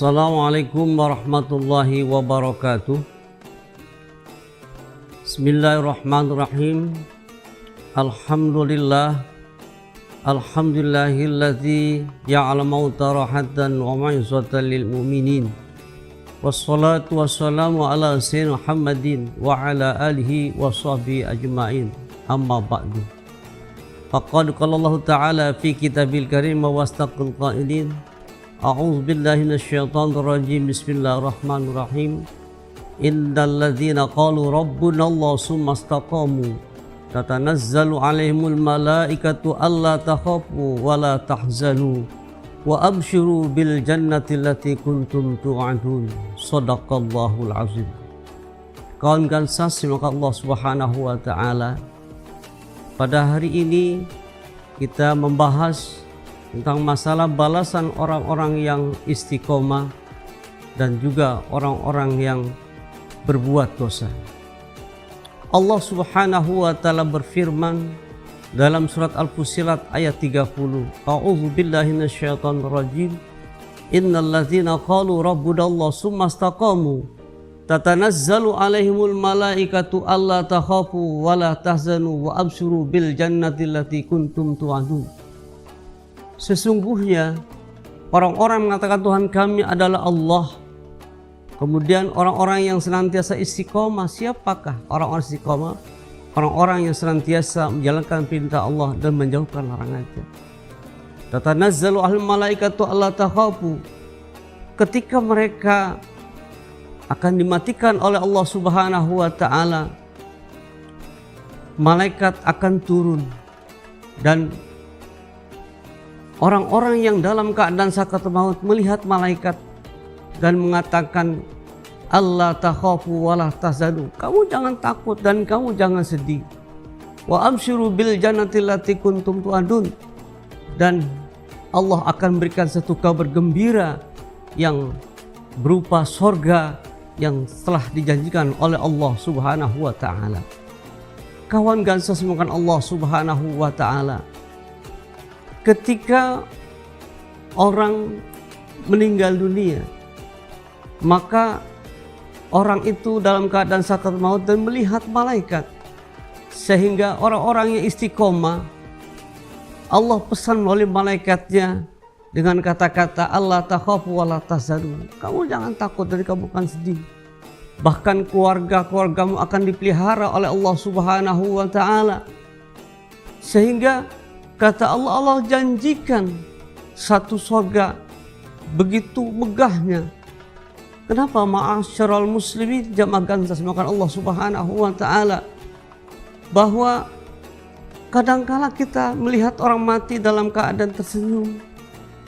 Assalamualaikum warahmatullahi wabarakatuh. Bismillahirrahmanirrahim. Alhamdulillahilladzi ja'ala mauta rahatan wa ma'izatan lil mu'minin. Wassalatu wassalamu ala sayyidina Muhammadin wa ala alihi wa sahbihi ajma'in. Amma ba'du. Faqad qala Allah Ta'ala fi kitabil karim wa wastaqil qailin. A'udzu billahi minasyaitonir rajim. Bismillahirrahmanirrahim. Innal ladzina qalu rabbuna Allah tsumma istaqamu tatanazzalu 'alaihimul malaikatu alla takhafu wa la tahzanu wa abshiru bil jannati allati kuntum tu'adun. Shadaqallahul azim. Kawan-kawan semoga Allah Subhanahu wa taala, pada hari ini kita membahas tentang masalah balasan orang-orang yang istiqomah dan juga orang-orang yang berbuat dosa. Allah Subhanahu wa taala berfirman dalam surat Al-Fussilat ayat 30. A'udzu billahi minasyaitonir rajim. Innal ladzina qalu rabbunallahu tsumma istaqamu tatanazzalu 'alaihimul malaikatu alla takhafu wa la tahzanu wa abshiru bil jannati allati kuntum tu'adun. Sesungguhnya orang-orang mengatakan Tuhan kami adalah Allah. Kemudian orang-orang yang senantiasa istiqomah, siapakah orang-orang istiqomah? Orang-orang yang senantiasa menjalankan perintah Allah dan menjauhkan larangannya. Tatanazzalu al malaikatu alla takhafu. Ketika mereka akan dimatikan oleh Allah Subhanahu wa taala, malaikat akan turun dan orang-orang yang dalam keadaan sakaratul maut melihat malaikat dan mengatakan Allah takhafu wa la tahzanu. Kamu jangan takut dan kamu jangan sedih. Wa abshiru bil jannati allati kuntum tu'adun. Dan Allah akan berikan satu kabar gembira yang berupa sorga yang telah dijanjikan oleh Allah Subhanahu wa taala. Kawan gansa semoga Allah Subhanahu wa taala, ketika orang meninggal dunia, maka orang itu dalam keadaan sakaratul maut dan melihat malaikat, sehingga orang-orang yang istiqomah Allah pesan melalui malaikatnya dengan kata-kata Allah takhafu wa la tahzanu. Kamu jangan takut dan kamu bukan sedih. Bahkan keluarga-keluargamu akan dipelihara oleh Allah Subhanahu wa taala. Sehingga kata Allah, Allah janjikan satu surga begitu megahnya. Kenapa ma'asyiral muslimin jamaah gansa semoga Allah Subhanahu wa taala, bahwa kadangkala kita melihat orang mati dalam keadaan tersenyum,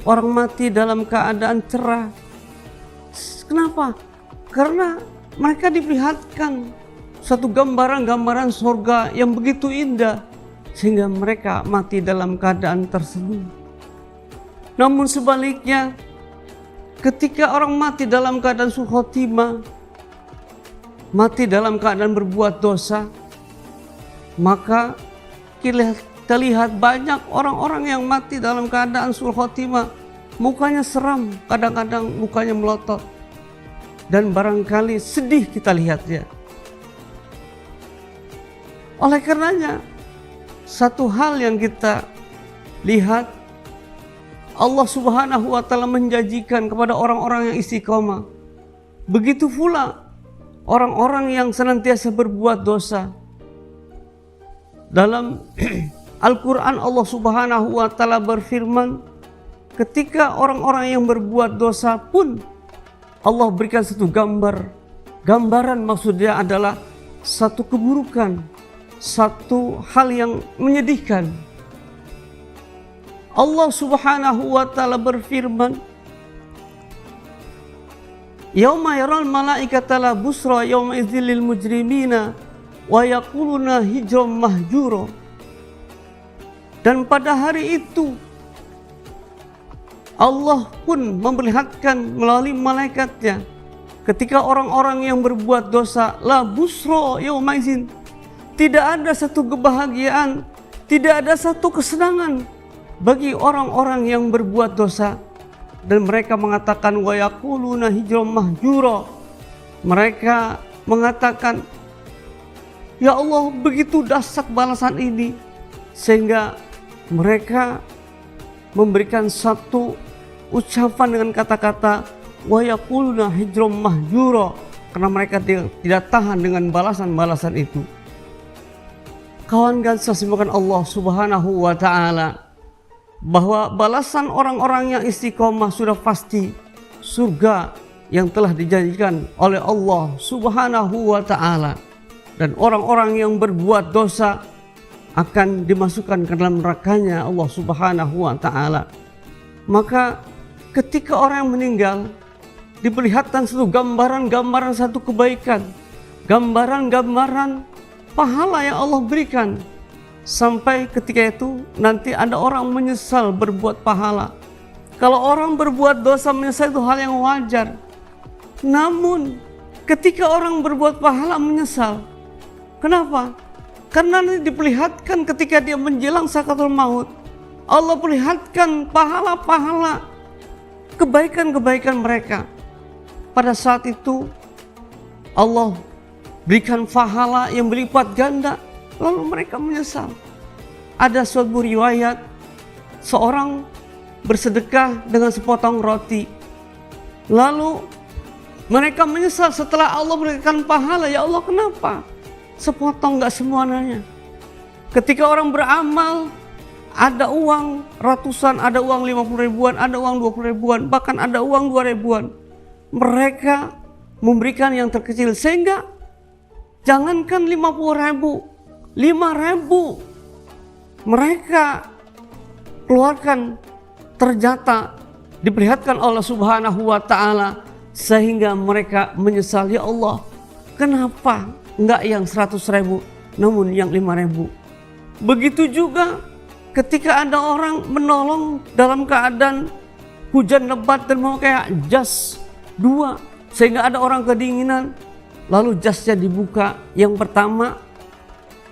orang mati dalam keadaan cerah. Kenapa? Karena mereka diperlihatkan satu gambaran-gambaran surga yang begitu indah, sehingga mereka mati dalam keadaan tersenyum. Namun sebaliknya, ketika orang mati dalam keadaan su'ul khotimah, mati dalam keadaan berbuat dosa, maka kita lihat banyak orang-orang yang mati dalam keadaan su'ul khotimah, mukanya seram, kadang-kadang mukanya melotot, dan barangkali sedih kita lihatnya. Oleh karenanya, satu hal yang kita lihat, Allah Subhanahu wa taala menjanjikan kepada orang-orang yang istiqomah. Begitu pula orang-orang yang senantiasa berbuat dosa. Dalam Al-Quran Allah Subhanahu wa taala berfirman, ketika orang-orang yang berbuat dosa pun Allah berikan satu gambaran, maksudnya adalah satu keburukan, satu hal yang menyedihkan. Allah Subhanahu wa taala berfirman, yauma yaral malaikata la busra yauma idzil lil mujrimina wa yaquluna hijran mahjura. Dan pada hari itu Allah pun memperlihatkan melalui malaikatnya, ketika orang-orang yang berbuat dosa, la busra yauma idzin, tidak ada satu kebahagiaan, tidak ada satu kesenangan bagi orang-orang yang berbuat dosa. dan mereka mengatakan wa yaquluna hijran mahjura. Mereka mengatakan, ya Allah, begitu dahsyat balasan ini, sehingga mereka memberikan satu ucapan dengan kata-kata wa yaquluna hijran mahjura, karena mereka tidak tahan dengan balasan-balasan itu. Kawan semoga Allah Subhanahu wa ta'ala, bahwa balasan orang-orang yang istiqomah sudah pasti surga yang telah dijanjikan oleh Allah Subhanahu wa ta'ala, dan orang-orang yang berbuat dosa akan dimasukkan ke dalam nerakanya Allah Subhanahu wa ta'ala. Maka ketika orang yang meninggal diperlihatkan satu gambaran-gambaran satu kebaikan, gambaran-gambaran pahala yang Allah berikan, sampai ketika itu nanti ada orang menyesal berbuat pahala. Kalau orang berbuat dosa menyesal itu hal yang wajar. Namun ketika orang berbuat pahala menyesal, kenapa? Karena nanti diperlihatkan ketika dia menjelang sakaratul maut, Allah perlihatkan pahala-pahala kebaikan-kebaikan mereka. Pada saat itu Allah berikan pahala yang berlipat ganda, lalu mereka menyesal. Ada suatu riwayat, seorang bersedekah dengan sepotong roti, lalu mereka menyesal setelah Allah berikan pahala. Ya Allah, kenapa sepotong, gak semuanya? Ketika orang beramal, ada uang ratusan, ada uang 50 ribuan, ada uang 20 ribuan, bahkan ada uang 2 ribuan. Mereka memberikan yang terkecil, sehingga jangankan 50 ribu, 5 ribu mereka keluarkan, ternyata diperlihatkan Allah Subhanahu wa ta'ala, sehingga mereka menyesal. Ya Allah, kenapa enggak yang 100 ribu, namun yang 5 ribu? Begitu juga ketika ada orang menolong dalam keadaan hujan lebat dan memakai jas 2, sehingga ada orang kedinginan, lalu jasnya dibuka. Yang pertama,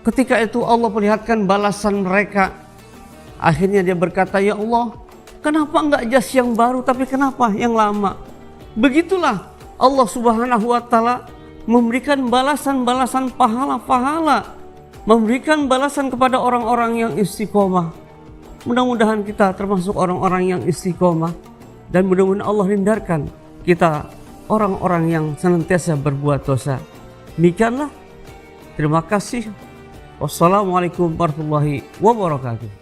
ketika itu Allah perlihatkan balasan mereka. Akhirnya dia berkata, ya Allah, kenapa enggak jas yang baru, tapi kenapa yang lama? Begitulah Allah Subhanahu wa ta'ala memberikan balasan-balasan pahala-pahala, memberikan balasan kepada orang-orang yang istiqomah. Mudah-mudahan kita termasuk orang-orang yang istiqomah, dan mudah-mudahan Allah hindarkan kita orang-orang yang senantiasa berbuat dosa. Demikianlah. Terima kasih. Wassalamualaikum warahmatullahi wabarakatuh.